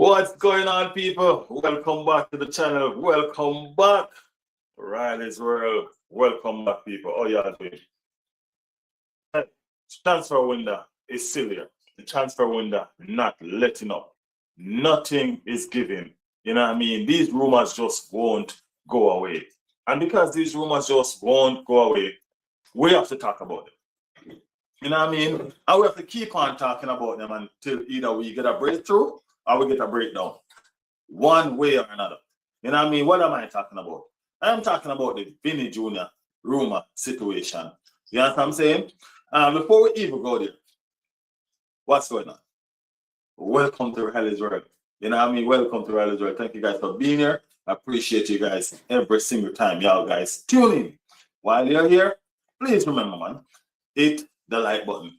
What's going on, people? Welcome back to the channel. Welcome back. Riley's World. Welcome back, people. Oh, y'all doing? Transfer window is still here. The transfer window not letting up. Nothing is given. You know what I mean? These rumors just won't go away. And because these rumors just won't go away, we have to talk about them. You know what I mean? And we have to keep on talking about them until either we get a breakthrough or we get a breakdown. One way or another. You know what I mean? What am I talking about? I'm talking about the Vini Jr. rumor situation. You know what I'm saying? Before we even go there, what's going on? Welcome to Real World. You know what I mean? Welcome to Real World. Thank you guys for being here. I appreciate you guys every single time y'all guys tune in. While you're here, please remember, man, hit the like button.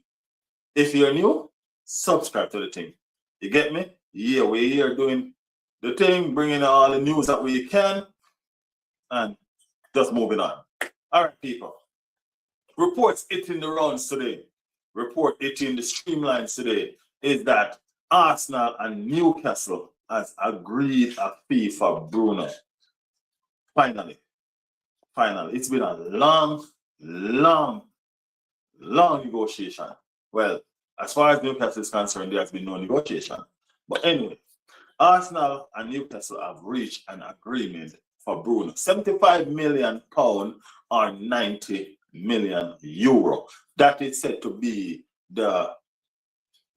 If you're new, subscribe to the thing. You get me? Yeah, we're here doing the thing, bringing all the news that we can, and just moving on. All right, people. Reports hitting the rounds today. Report hitting the streamlines today is that Arsenal and Newcastle has agreed a fee for Bruno. Finally. It's been a long negotiation. Well, as far as Newcastle is concerned, there has been no negotiation. But anyway, Arsenal and Newcastle have reached an agreement for Bruno. £75 million or 90 million euro. That is said to be the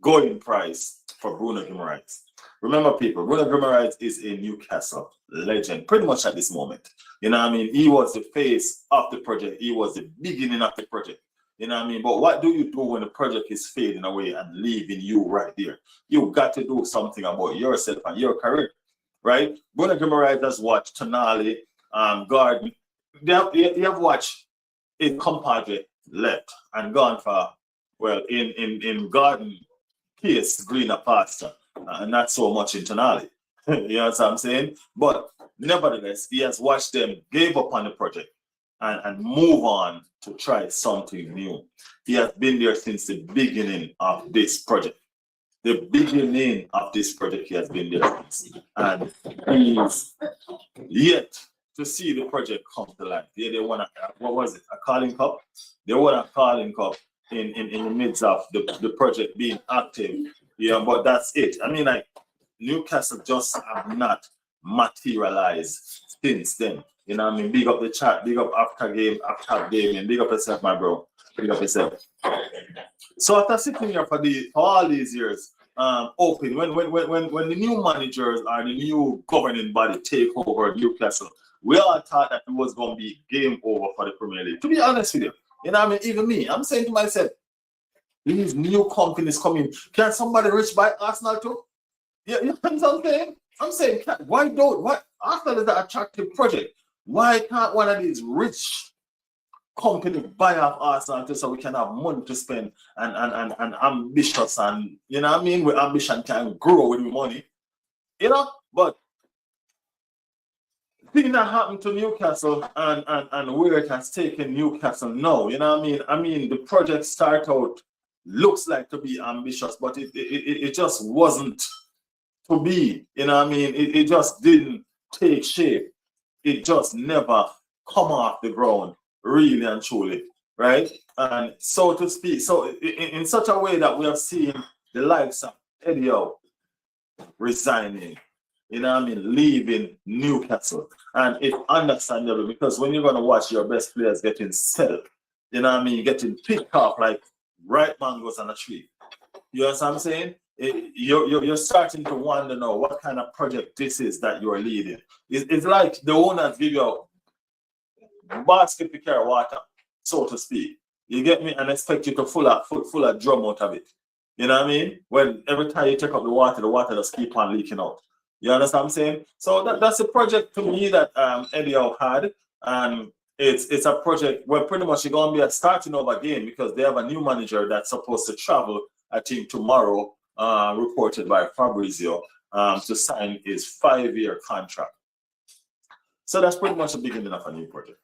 going price for Bruno Guimaraes. Remember, people, Bruno Guimaraes is a Newcastle legend, pretty much at this moment. You know what I mean? He was the face of the project. He was the beginning of the project. You know what I mean? But what do you do when the project is fading away and leaving you right there? You've got to do something about yourself and your career, right? Bruno Guimaraes has watched Tonali, Garden. You have watched his compadre left and gone for, well, in Garden case, greener pasture, and not so much in Tonali. You know what I'm saying? But nevertheless, he has watched them give up on the project and move on to try something new. He has been there since the beginning of this project. The beginning of this project, he has been there since. And he's yet to see the project come to life. Yeah, they want what was it? A Carling Cup? They want a Carling Cup in the midst of the project being active. Yeah, but that's it. I mean, like, Newcastle just have not materialized since then. You know what I mean? Big up the chat, big up after game, and big up yourself, my bro. Big up yourself. So after sitting here for all these years, open when the new managers or the new governing body take over Newcastle, we all thought that it was going to be game over for the Premier League. To be honest with you, you know what I mean? Even me, I'm saying to myself, these new companies coming, can somebody reach by Arsenal too? Yeah, you know what I'm saying? I'm saying, why Arsenal is an attractive project. Why can't one of these rich companies buy off Arsenal so we can have money to spend and ambitious, and you know what I mean? With ambition can grow with money. You know, but thing that happened to Newcastle and where it has taken Newcastle now, you know what I mean? I mean, the project start out looks like to be ambitious, but it just wasn't to be, you know what I mean? It just didn't take shape. It just never come off the ground, really and truly, right? And so to speak, so in such a way that we have seen the likes of Eddie Howe resigning, you know what I mean, leaving Newcastle. And it's understandable because when you're going to watch your best players getting settled, you know what I mean, getting picked off like ripe mangoes on a tree. You know what I'm saying? You're starting to wonder now what kind of project this is that you're leading. It's like the owners give you a basket to carry water, so to speak. You get me? And expect you to full of drum out of it. You know what I mean? When every time you take up the water just keep on leaking out. You understand what I'm saying? So that's a project to me that Eddie Howe had. And it's a project where pretty much you're going to be starting over again because they have a new manager that's supposed to travel, I think, tomorrow, reported by Fabrizio, to sign his 5-year contract. So that's pretty much the beginning of a new project.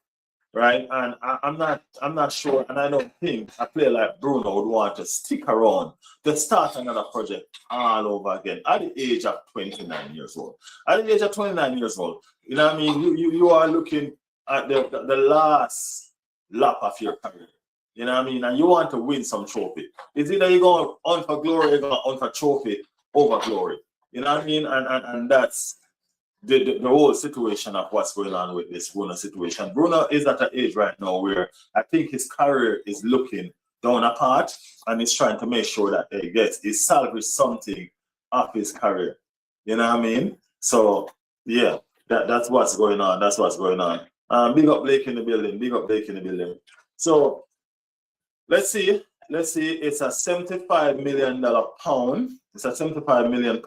right? And I'm not sure, and I don't think a player like Bruno would want to stick around to start another project all over again at the age of 29 years old. At the age of 29 years old, you know what I mean? You are looking at the last lap of your career. You know what I mean? And you want to win some trophy. It's either you're going on for glory or you're going on for trophy over glory. You know what I mean? And that's the whole situation of what's going on with this Bruno situation. Bruno is at an age right now where I think his career is looking down a path, and he's trying to make sure that he salvages something of his career. You know what I mean? So yeah, that's what's going on. That's what's going on. Big up Blake in the building. Big up Blake in the building. So let's see. Let's see. It's a $75 million pound. It's a £75 million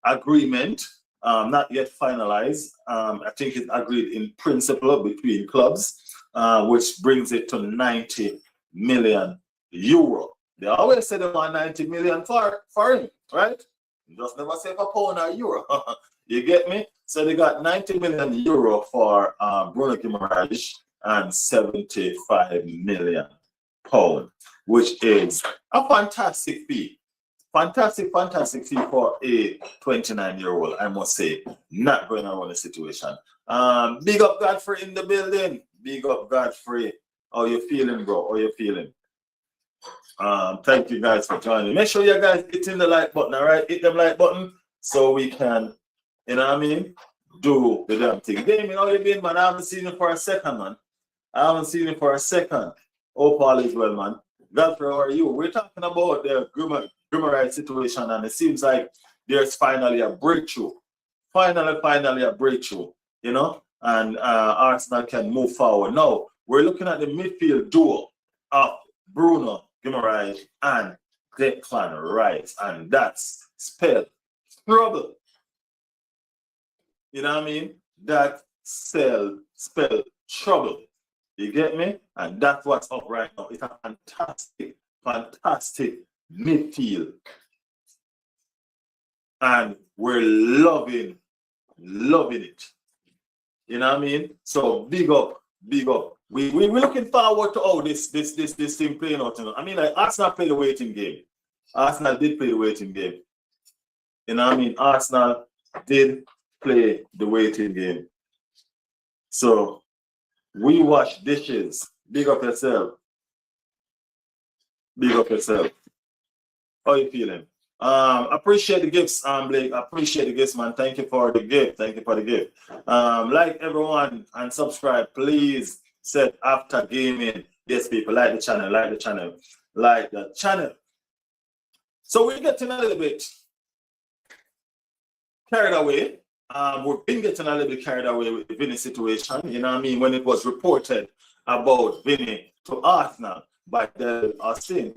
agreement. Not yet finalized. I think it's agreed in principle between clubs, which brings it to 90 million euro. They always say they want 90 million for him, right? You just never say for pound or euro. You get me? So they got 90 million euro for Bruno Guimaraes and 75 million pound, which is a fantastic fee. Fantastic fee for a 29-year-old, I must say. Not going around the situation. Big up Godfrey in the building. Big up Godfrey. How you feeling, bro? How you feeling? Thank you guys for joining. Make sure you guys hitting the like button, all right? Hit them like button so we can, you know what I mean, do the damn thing. Damien, how you been, man? I haven't seen you for a second, man. I haven't seen you for a second. Hope all is well, man. Godfrey, how are you? We're talking about the Guimaraes situation, and it seems like there's finally a breakthrough. Finally a breakthrough, you know, and Arsenal can move forward. Now, we're looking at the midfield duo of Bruno Guimaraes and Declan Rice, and that's spelled trouble. You know what I mean? That spelled trouble. You get me? And that's what's up right now. It's a fantastic midfield. And we're loving it. You know what I mean? So big up. We're looking forward to how this thing playing out. I mean, like Arsenal played the waiting game. Arsenal did play the waiting game. You know what I mean? Arsenal did play the waiting game. So we wash dishes. Big up yourself. How you feeling? Appreciate the gifts, Blake. Appreciate the gifts, man. Thank you for the gift. Like everyone and subscribe, please. Set after gaming. Yes, people, like the channel. So we're getting a little bit carried away. We've been getting a little bit carried away with the Vini situation. You know what I mean? When it was reported about Vini to Arsenal by the Arnstein.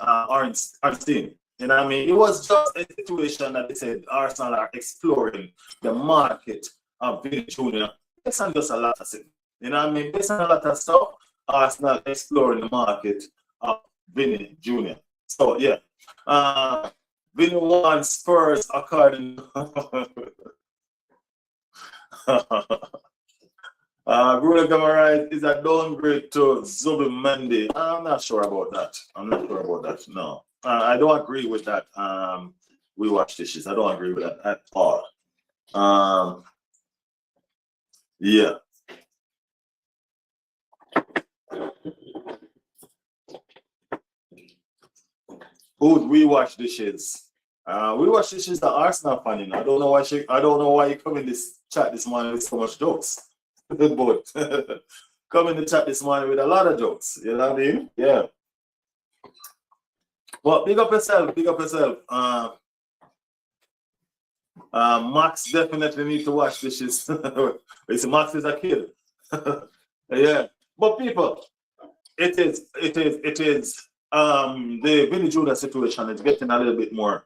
You know what I mean? It was just a situation that they said Arsenal are exploring the market of Vini Jr. Based on just a lot of things. You know what I mean? Based on a lot of stuff, Arsenal exploring the market of Vini Jr. So yeah. Vini wants Spurs according Bruno Guimaraes is a downgrade to Zubimendi. I'm not sure about that. No. I don't agree with that. We watch dishes. I don't agree with that at all. Yeah. Who'd we watch dishes? We watch dishes the Arsenal fan. You know? I don't know why you come in this chat this morning with so much jokes. But come in the chat this morning with a lot of jokes. You know what I mean? Yeah. Well, big up yourself. Max definitely need to watch dishes. Max is a kid. Yeah. But people, it is the Vini Jr. situation is getting a little bit more,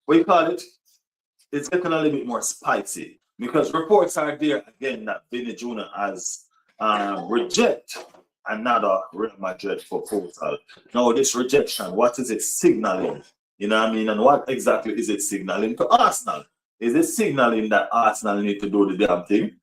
what you call it? It's getting a little bit more spicy because reports are there again that Vini Jr. has rejected another Real Madrid proposal. Now, this rejection, what is it signaling? You know what I mean? And what exactly is it signaling to Arsenal? Is it signaling that Arsenal need to do the damn thing?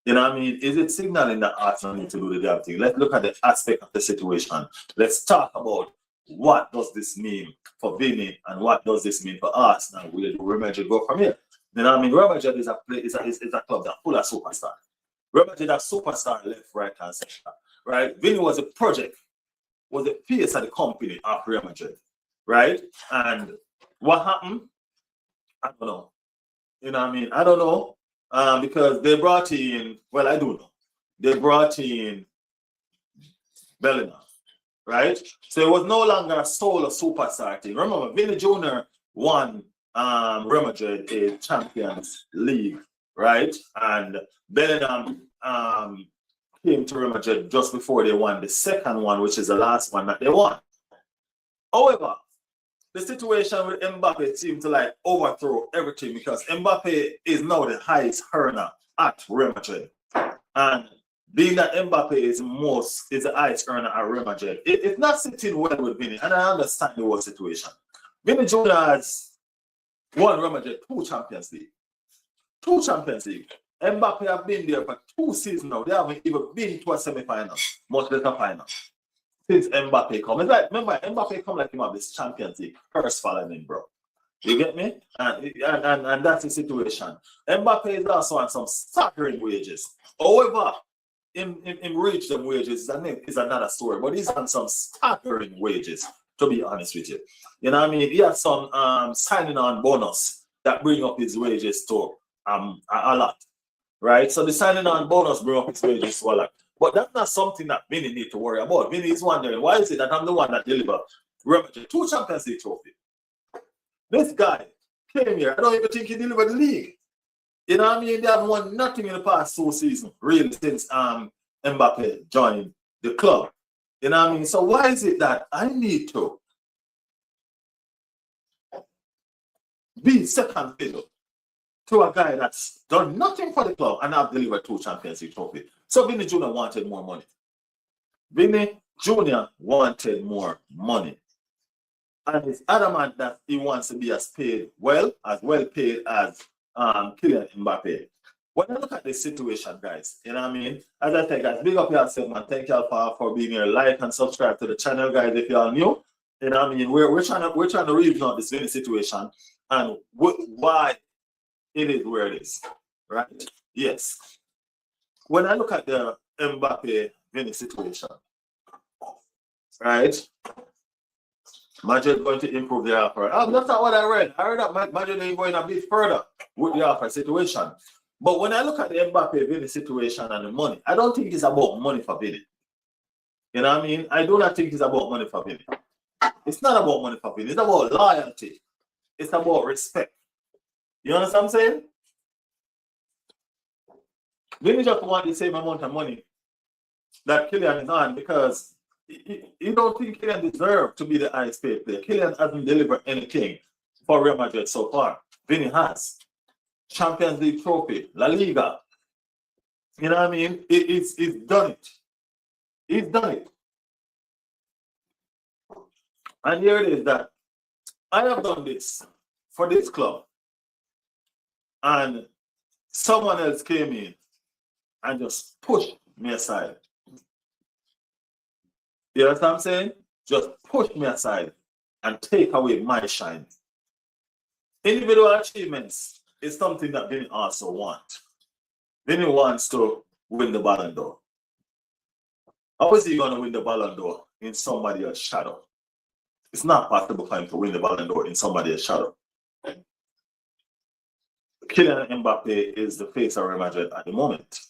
You know what I mean? Is it signaling that Arsenal need to do the damn thing? Let's look at the aspect of the situation. Let's talk about what does this mean for Vini and what does this mean for Arsenal? Where do Real Madrid go from here? You know what I mean? Real Madrid is a club that's full of superstars. Real Madrid has superstar left, right, and center. Right? Vini was a project, was the face of the company of Real Madrid. Right? And what happened? I don't know. You know what I mean? I don't know. Because they brought in, well, I do know. They brought in Bellingham, right? So it was no longer a solo superstar thing. Remember, Vini Jr. won Real Madrid a Champions League, right? And Bellingham came to Real Madrid just before they won the second one, which is the last one that they won. However, the situation with Mbappe seemed to like overthrow everything because Mbappe is now the highest earner at Real Madrid. And being that Mbappe is the highest earner at Real Madrid, it's not sitting well with Vini. And I understand the whole situation. Vini Jr. has won Real Madrid 2 Champions League. 2 Champions League. Mbappe have been there for 2 seasons now. They haven't even been to a semi-final, much less a final. Since Mbappe come. It's like, remember, Mbappe come like him have this Champions League curse following him, bro. You get me? And that's the situation. Mbappe is also on some staggering wages. However, him reach them wages is another story. But he's on some staggering wages, to be honest with you. You know what I mean? He has some signing on bonus that bring up his wages to a lot. Right? So the signing on bonus bring up his wages to a lot. But that's not something that Vini need to worry about. Vini is wondering, why is it that I'm the one that delivered Real Madrid 2 Champions League trophy? This guy came here. I don't even think he delivered the league. You know what I mean? They haven't won nothing in the past 2 seasons, really, since Mbappe joined the club. You know what I mean? So why is it that I need to be second fiddle to a guy that's done nothing for the club and I've delivered 2 Champions League trophies? So Vini Jr. wanted more money. Vini Jr. wanted more money. And he's adamant that he wants to be as well paid as Kylian Mbappe. When I look at this situation, guys, you know what I mean? As I say, guys, big up yourself, man. Thank y'all for being here. Like and subscribe to the channel, guys, if y'all new. You know what I mean? We're trying to reason out this Vini situation and why it is where it is. Right? Yes. When I look at the Mbappe-Vini situation, right? Madrid going to improve their offer. That's not what I read. I heard that Madrid is going a bit further with the offer situation. But when I look at the Mbappe-Vini situation and the money, I don't think it's about money for Vini. You know what I mean? I do not think it's about money for Vini. It's not about money for Vini. It's about loyalty. It's about respect. You understand what I'm saying? Vini just want the same amount of money that Kylian is on because you don't think Kylian deserves to be the highest paid player. Kylian hasn't delivered anything for Real Madrid so far. Vini has. Champions League trophy, La Liga. You know what I mean? He's done it. He's done it. And here it is that I have done this for this club. And someone else came in and just pushed me aside. You know what I'm saying? Just push me aside and take away my shine. Individual achievements is something that Vini also wants. Vini wants to win the Ballon d'Or. How is he going to win the Ballon d'Or in somebody else's shadow? It's not possible for him to win the Ballon d'Or in somebody else's shadow. Kylian Mbappe is the face of Real Madrid at the moment.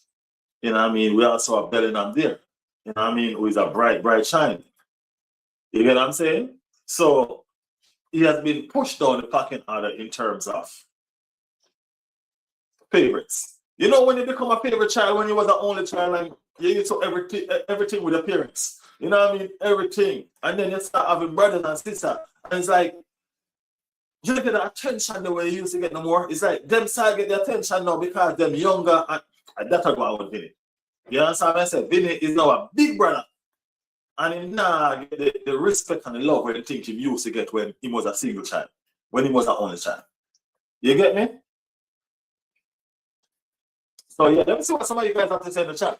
You know what I mean? We also have Bellingham there. You know what I mean? Who is a bright shine. You get what I'm saying? So he has been pushed down the pecking order in terms of favorites. You know when you become a favorite child, when you was the only child, and you used to everything with appearance. You know what I mean? Everything. And then you start having brothers and sisters. And it's like, you don't get the attention the way you used to get no more. It's like them side get the attention now because them younger, and that's what I want Vini. You understand what I said? Vini is now a big brother. And he now get the respect and the love where the thing he used to get when he was a single child, when he was an only child. You get me? So yeah, let me see what some of you guys have to say in the chat.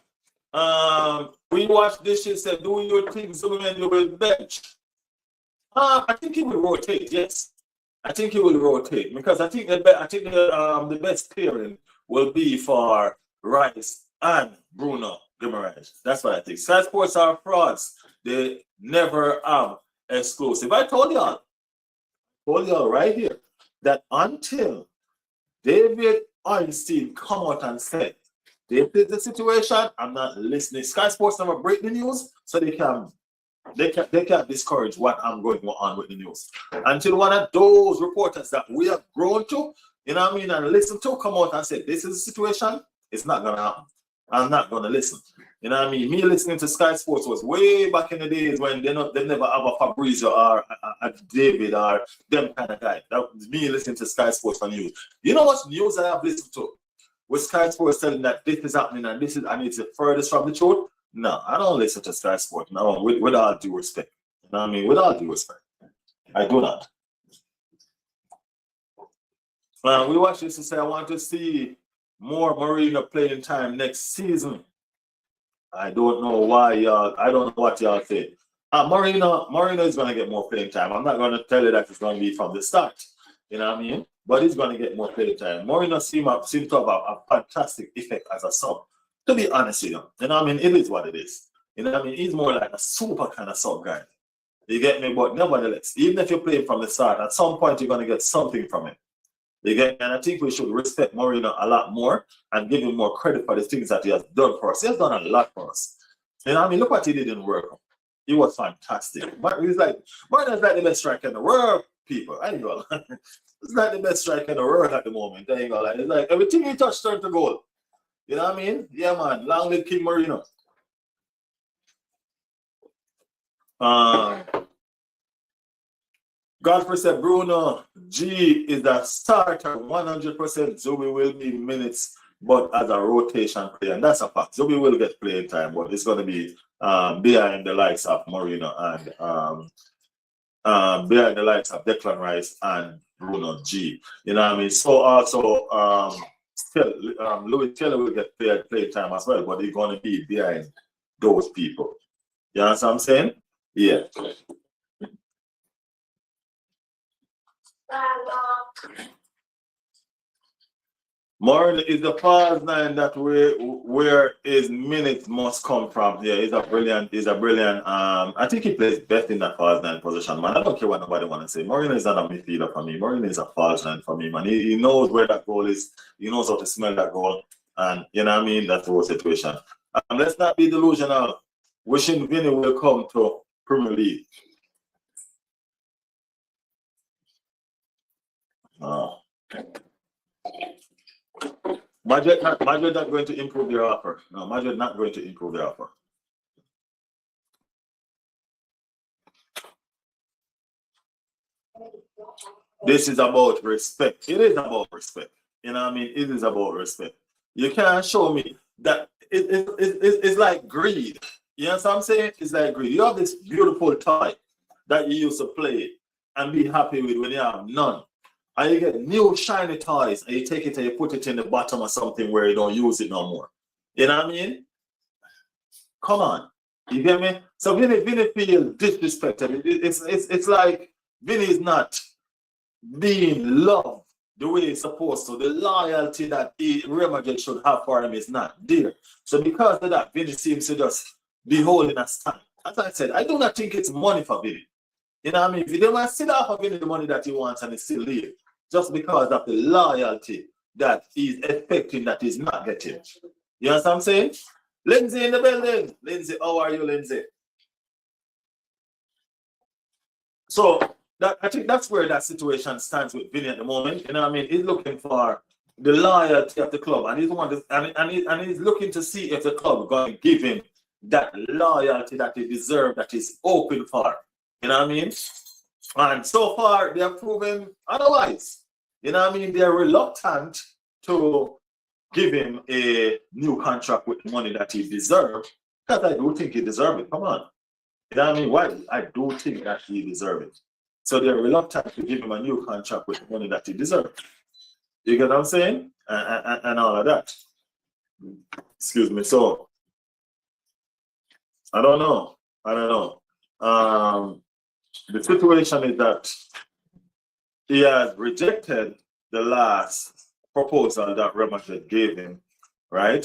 We watched this shit said, do you think Zubimendi will bench? I think he will rotate, yes. I think he will rotate because I think the best pairing will be for Rice and Bruno Guimaraes. That's what I think. Sky Sports are frauds. They never have exclusive. I told y'all right here that until David Einstein come out and say, they did the situation, I'm not listening. Sky Sports never break the news, so they can discourage what I'm going on with the news. Until one of those reporters that we have grown to, you know what I mean, and listen to come out and say, this is the situation, it's not gonna happen. I'm not gonna listen. You know what I mean? Me listening to Sky Sports was way back in the days when they never have a Fabrizio or a David or them kind of guy. That was me listening to Sky Sports for news. You know what news I have listened to? With Sky Sports telling that this is happening and this is and it's the furthest from the truth. No, I don't listen to Sky Sports. No, with all due respect. You know what I mean? With all due respect. I do not. We watch this to say I want to see more Marino playing time next season. I don't know why y'all. I don't know what y'all say. Marino is going to get more playing time. I'm not going to tell you that it's going to be from the start. You know what I mean? But he's going to get more playing time. Marino seems to have a fantastic effect as a sub. To be honest with you, you know what I mean? It is what it is. You know what I mean? He's more like a super kind of sub guy. You get me? But nevertheless, even if you play from the start, at some point you're going to get something from him. You get me? And I think we should respect Marino a lot more and give him more credit for the things that he has done for us. He has done a lot for us. You know what I mean? Look what he did in World Cup. He was fantastic. Marino's like the best striker in the world, people. I ain't gonna lie. He's like the best striker in the world at the moment. I ain't gonna lie. It's like everything he touched turned to goal. You know what I mean? Yeah, man. Long live King Marino. Godfrey said Bruno G is a starter 100%. Zubi will be minutes, but as a rotation player. And that's a fact. Zubi will get playing time, but it's going to be behind the likes of Marino and behind the likes of Declan Rice and Bruno G. You know what I mean? So also, Louis Taylor will get playing time as well, but he's going to be behind those people. You understand what I'm saying? Yeah. Marlon is the false nine that where his minutes must come from. Yeah, he's a brilliant. I think he plays best in that false nine position, man. I don't care what nobody want to say. Marlon is not a midfielder for me. Marlon is a false nine for me, man. He knows where that goal is. He knows how to smell that goal, and you know what I mean. That's the whole situation. Let's not be delusional. Wishing Vini will come to Premier League. Madrid not going to improve their offer. No, Madrid not going to improve their offer. This is about respect. It is about respect. You know what I mean? It is about respect. You can't show me that it's like greed. You know what I'm saying? It's like greed. You have this beautiful toy that you used to play and be happy with when you have none. And you get new shiny toys and you take it and you put it in the bottom of something where you don't use it no more. You know what I mean? Come on. You get me? So Vini feels disrespected. It's like Vini is not being loved the way he's supposed to. The loyalty that Real Madrid should have for him is not there. So because of that, Vini seems to just be holding a stand. As I said, I do not think it's money for Vini. You know what I mean? If you don't want to sit off of Vini the money that he wants and he still leave, just because of the loyalty that he's expecting that he's not getting. You know what I'm saying? Lindsay in the building. Lindsay, how are you, Lindsay? So I think that's where that situation stands with Vini at the moment. You know what I mean? He's looking for the loyalty of the club, and he's looking to see if the club is going to give him that loyalty that he deserves, that he's open for. You know what I mean? And so far, they are proven otherwise. You know what I mean? They're reluctant to give him a new contract with money that he deserves, because I do think he deserves it. Come on. You know what I mean? Why? I do think that he deserves it. So they're reluctant to give him a new contract with money that he deserves. You get what I'm saying? And all of that. Excuse me. So I don't know. The situation is that he has rejected the last proposal that Real Madrid gave him, right?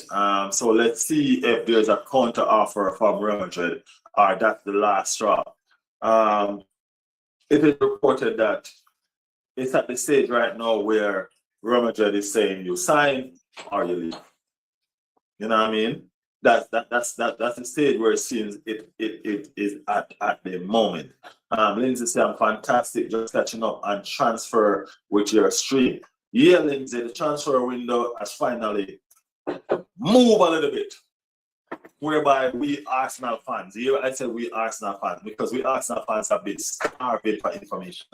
So let's see if there's a counter offer from Real Madrid or that's the last straw. It is reported that it's at the stage right now where Real Madrid is saying you sign or you leave. You know what I mean? That's the stage where it seems it is at the moment. Lindsay said, I'm fantastic, just catching up and transfer with your stream. Yeah, Lindsay, the transfer window has finally moved a little bit. Whereby we Arsenal fans, I said we Arsenal fans because we Arsenal fans have been starving for information.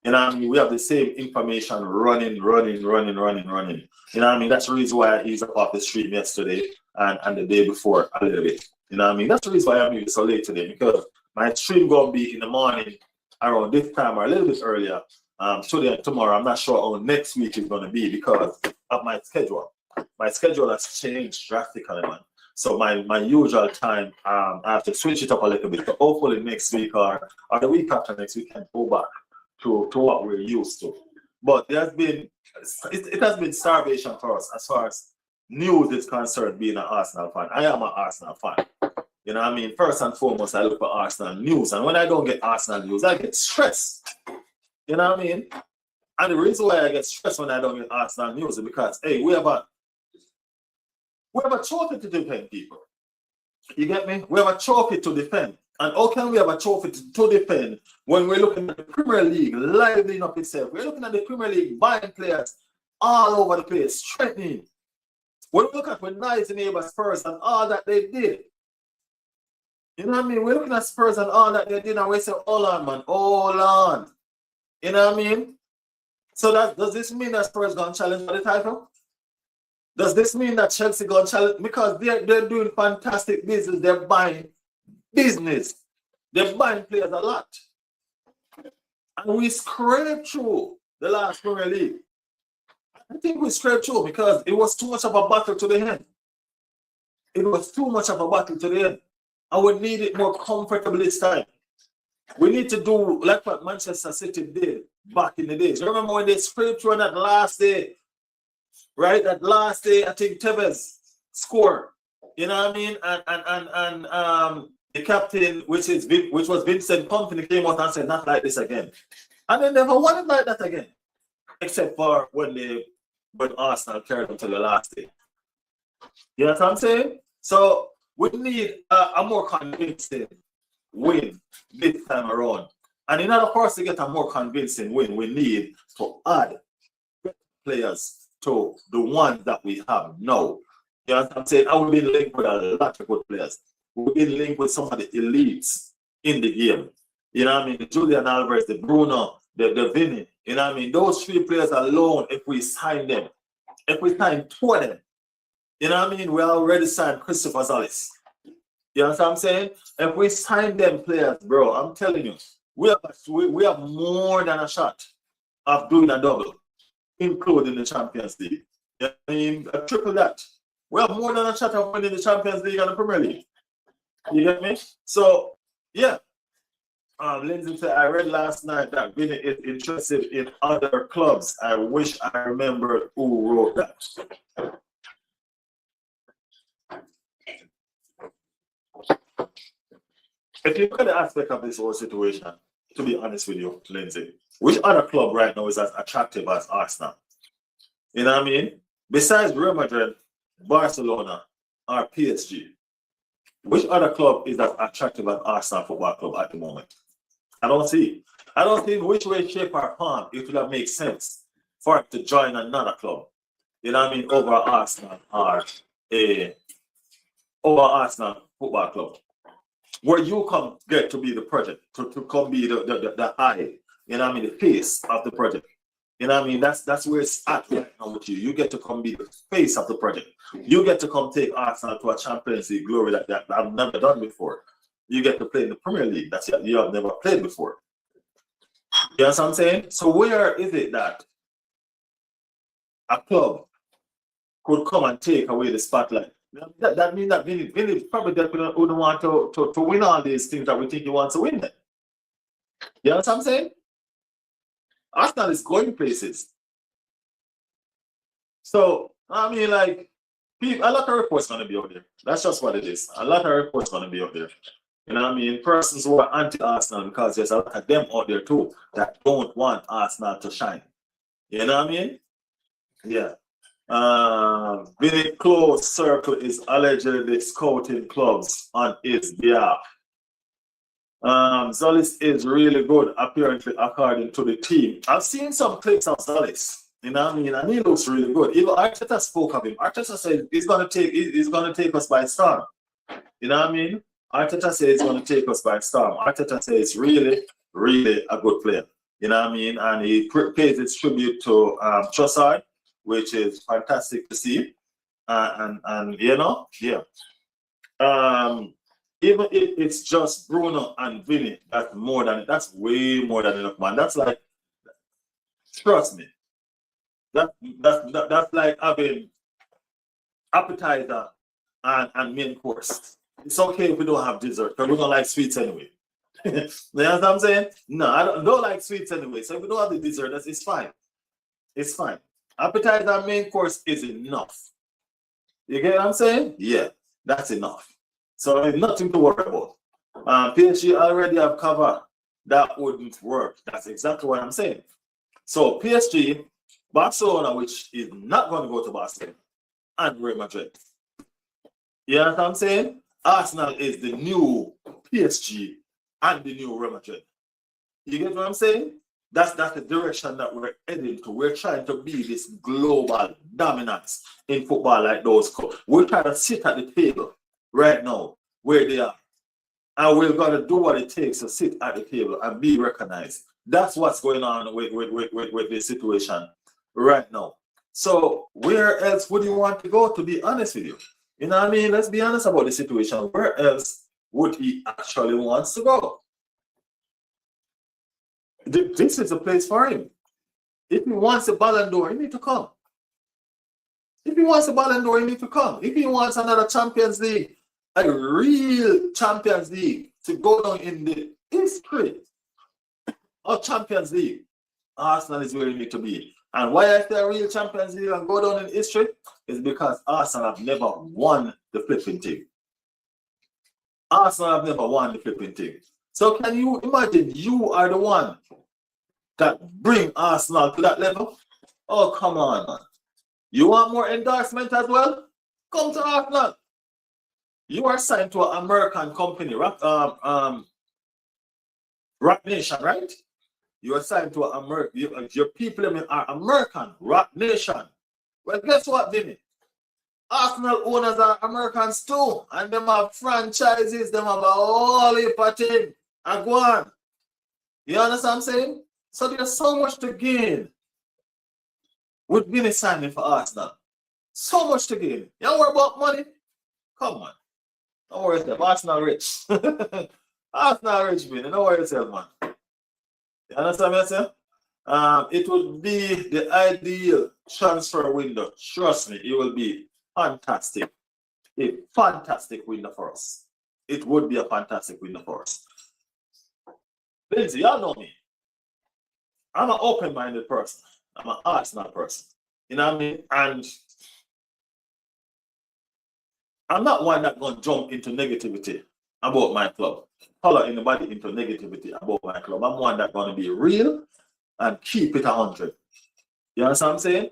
You know what I mean? We have the same information running. You know what I mean? That's the reason why he's up off the stream yesterday and the day before a little bit. You know what I mean? That's the reason why I'm here so late today, because my stream gonna be in the morning around this time or a little bit earlier. Today and tomorrow. I'm not sure how next week is gonna be because of my schedule. My schedule has changed drastically, man. So my usual time, I have to switch it up a little bit. So hopefully next week or the week after next week can go back to what we're used to. But it has been starvation for us as far as news is concerned, being an Arsenal fan. I am an Arsenal fan. You know what I mean? First and foremost, I look for Arsenal news. And when I don't get Arsenal news, I get stressed. You know what I mean? And the reason why I get stressed when I don't get Arsenal news is because, hey, we have a trophy to defend, people. You get me? We have a trophy to defend. And how can we have a trophy to defend when we're looking at the Premier League livening up itself? We're looking at the Premier League buying players all over the place, strengthening. When we look at when nice neighbor Spurs and all that they did, you know what I mean? We're looking at Spurs and all that they did, and we say, hold on, man, hold on. You know what I mean? So does this mean that Spurs going to challenge for the title? Does this mean that Chelsea going to challenge? Because they're doing fantastic business. They're buying business. They're buying players a lot. And we scraped through the last Premier League. I think we scraped through because it was too much of a battle to the end. It was too much of a battle to the end. And we need it more comfortable this time. We need to do like what Manchester City did back in the days. Remember when they scraped through on that last day, right? That last day, I think Tevez scored. You know what I mean? And the captain, which was Vincent Company, came out and said, not like this again. And they never won it like that again. Except for when Arsenal carried them to the last day. You know what I'm saying? So we need a more convincing win this time around. And in order for us to get a more convincing win, we need to add players to the ones that we have now. You know what I'm saying? And we've been linked with a lot of good players. We've been linked with some of the elites in the game. You know what I mean? The Julian Alvarez, the Bruno, the Vini. You know what I mean? Those three players alone, if we sign them, if we sign two of them, you know what I mean? We already signed Christopher Salis. You know what I'm saying? If we sign them players, bro, I'm telling you, we have more than a shot of doing a double, including the Champions League. You know what I mean? Triple that. We have more than a shot of winning the Champions League and the Premier League. You get me? So, yeah. Lindsay said, I read last night that Vini is interested in other clubs. I wish I remembered who wrote that. If you look at the aspect of this whole situation, to be honest with you, Lindsay, which other club right now is as attractive as Arsenal? You know what I mean? Besides Real Madrid, Barcelona, or PSG, which other club is as attractive as Arsenal Football Club at the moment? I don't see in which way, shape, or form it would have made sense for it to join another club. You know what I mean? Over Arsenal or over Arsenal Football Club. Where you come get to be the project, to come be the eye, you know what I mean, the face of the project. You know what I mean? That's where it's at right now with you. You get to come be the face of the project. You get to come take Arsenal to a Champions League glory that I've never done before. You get to play in the Premier League that you have never played before. You know what I'm saying? So where is it that a club could come and take away the spotlight. That means that Vini probably definitely wouldn't want to win all these things that we think he wants to win. You know what I'm saying? Arsenal is going places. So, I mean, like, a lot of reports going to be out there. That's just what it is. A lot of reports going to be out there. You know what I mean? Persons who are anti-Arsenal, because there's a lot of them out there too that don't want Arsenal to shine. You know what I mean? Yeah. Vini close circle is allegedly scouting clubs on his behalf. Zolis is really good, apparently, according to the team. I've seen some clips of Zolis. You know what I mean? And he looks really good. Even Arteta spoke of him. Arteta said he's gonna take us by storm. You know what I mean? Arteta says he's gonna take us by storm. Arteta says really, really a good player. You know what I mean? And he pays his tribute to Trossard, which is fantastic to see. And you know, yeah. Even if it's just Bruno and Vini, that's way more than enough, man. That's like, trust me. That's like having appetizer and main course. It's okay if we don't have dessert, because we don't like sweets anyway. You know what I'm saying? No, I don't like sweets anyway. So if we don't have the dessert, it's fine. It's fine. Appetizer and main course is enough. You get what I'm saying? Yeah, that's enough. So there's nothing to worry about. PSG already have cover. That wouldn't work. That's exactly what I'm saying. So PSG, Barcelona, which is not going to go to Barcelona, and Real Madrid. You know what I'm saying? Arsenal is the new PSG and the new Real Madrid. You get what I'm saying? That's the direction that we're heading to. We're trying to be this global dominance in football like those. We're trying to sit at the table right now where they are. And we're going to do what it takes to sit at the table and be recognized. That's what's going on with this situation right now. So where else would you want to go, to be honest with you? You know what I mean? Let's be honest about the situation. Where else would he actually wants to go? This is a place for him. If he wants a Ballon d'Or, he need to come. If he wants a Ballon d'Or, he need to come. If he wants another Champions League, a real Champions League, to go down in the history of Champions League, Arsenal is where he need to be. And why I say a real Champions League and go down in history is because Arsenal have never won the flipping thing. Arsenal have never won the flipping thing. So can you imagine you are the one that bring Arsenal to that level? Oh, come on, man. You want more endorsement as well? Come to Arsenal. You are signed to an American company, Rock Nation, right? You are signed to an American. Your people are American, Rock Nation. Well, guess what, Vini? Arsenal owners are Americans too, and them have franchises, them have a whole heap of thing. And go on. You understand what I'm saying? So there's so much to gain with Vini signing for Arsenal. So much to gain. You don't worry about money? Come on. Don't worry yourself. Arsenal rich. Arsenal rich, Vini. Don't worry yourself, man. You understand what I'm saying? It would be the ideal transfer window. Trust me, it will be fantastic. A fantastic window for us. It would be a fantastic window for us. Lindsay, y'all know me. I'm an open-minded person. I'm an Arsenal person. You know what I mean? And I'm not one that's going to jump into negativity about my club. Follow anybody into negativity about my club. I'm one that's going to be real and keep it 100. You understand what I'm saying?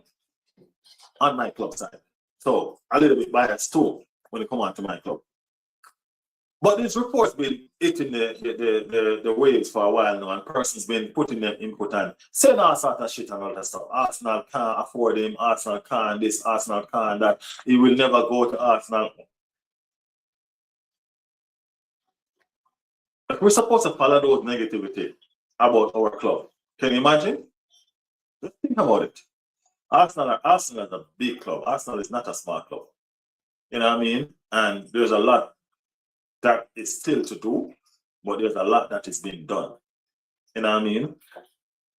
On my club side. So a little bit biased too when it comes on to my club. But this report's been hitting the waves for a while now, and persons been putting their input and saying all sort of shit and all that stuff. Arsenal can't afford him, Arsenal can't this, Arsenal can't that. He will never go to Arsenal. Like, we're supposed to follow those negativity about our club. Can you imagine? Just think about it. Arsenal is a big club. Arsenal is not a small club. You know what I mean? And there's a lot that is still to do, but there's a lot that is being done. You know what I mean?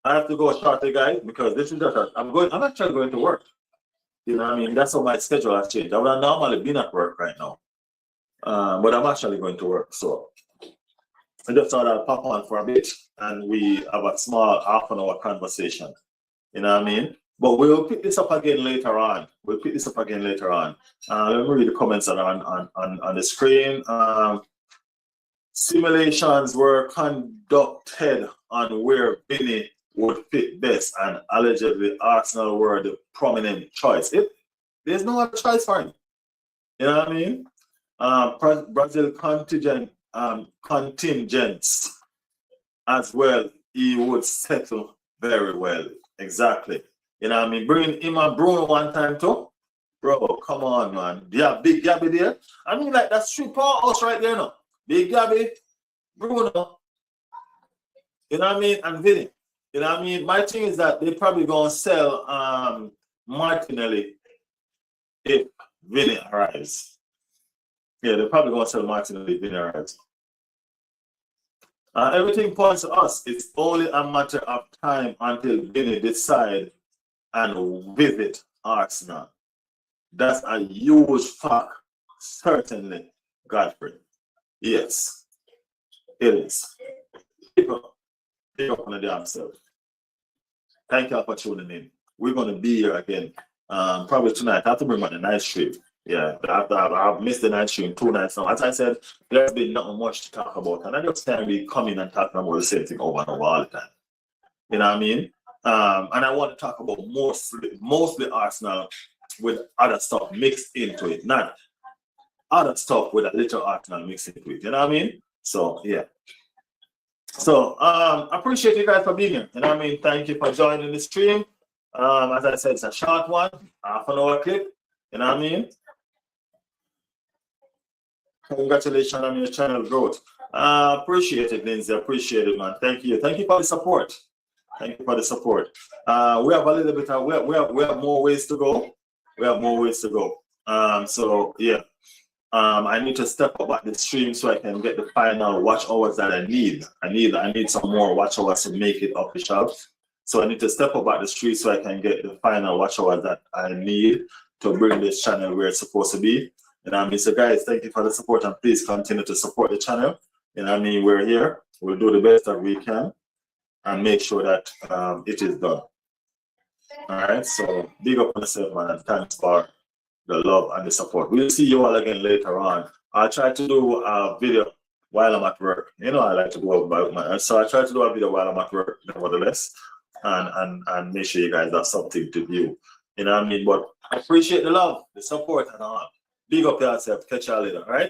I have to go shortly, guys, because this is just I'm actually going to work. You know what I mean? That's how my schedule has changed. I would have normally been at work right now. But I'm actually going to work. So I just thought I'd pop on for a bit and we have a small half-an-hour conversation. You know what I mean? But we'll pick this up again later on. Let me read the comments that are on the screen. Simulations were conducted on where Vini would fit best, and allegedly Arsenal were the prominent choice. There's no other choice for him. You know what I mean? Brazil contingents as well, he would settle very well. Exactly. You know what I mean? Bringing him and Bruno one time too. Bro, come on, man. Yeah, Big Gabby there. I mean, like, that's 3 powerhouse right there, no? Big Gabby, Bruno, you know what I mean? And Vini. You know what I mean? My thing is that they probably gonna sell Martinelli if Vini arrives. Yeah, they're probably gonna sell Martinelli if Vini arrives. Everything points to us. It's only a matter of time until Vini decide and visit Arsenal. That's a huge fact, certainly, Godfrey. Yes, it is. Pick up on the damn self. Thank you all for tuning in. We're going to be here again, probably tonight. I have to bring back the night stream. Yeah, I've missed the night stream 2 nights now. As I said, there's been not much to talk about, and I just can't be coming and talking about the same thing over and over all the time. You know what I mean? And I want to talk about mostly Arsenal with other stuff mixed into it, not other stuff with a little Arsenal mixed into it. You know what I mean? So yeah. So appreciate you guys for being here. You know what I mean? Thank you for joining the stream. As I said, it's a short one, half-an-hour clip. You know what I mean? Congratulations on your channel growth. Appreciate it, Lindsay. Appreciate it, man. Thank you. Thank you for the support. Thank you for the support. We have a little bit of we have more ways to go. So yeah. I need to step up at the stream so I can get the final watch hours that I need. I need some more watch hours to make it official. So I need to step up at the stream so I can get the final watch hours that I need to bring this channel where it's supposed to be. You know what I mean? So guys, thank you for the support, and please continue to support the channel. You know what I mean? We're here. We'll do the best that we can and make sure that it is done. All right. So big up on yourself, man, and thanks for the love and the support. We'll see you all again later on. I'll try to do a video while I'm at work. You know, I like to go about my, so I try to do a video while I'm at work, nevertheless, and make sure you guys have something to view. You know what I mean? But I appreciate the love, the support, and all. Big up yourself. Catch y'all later. All right.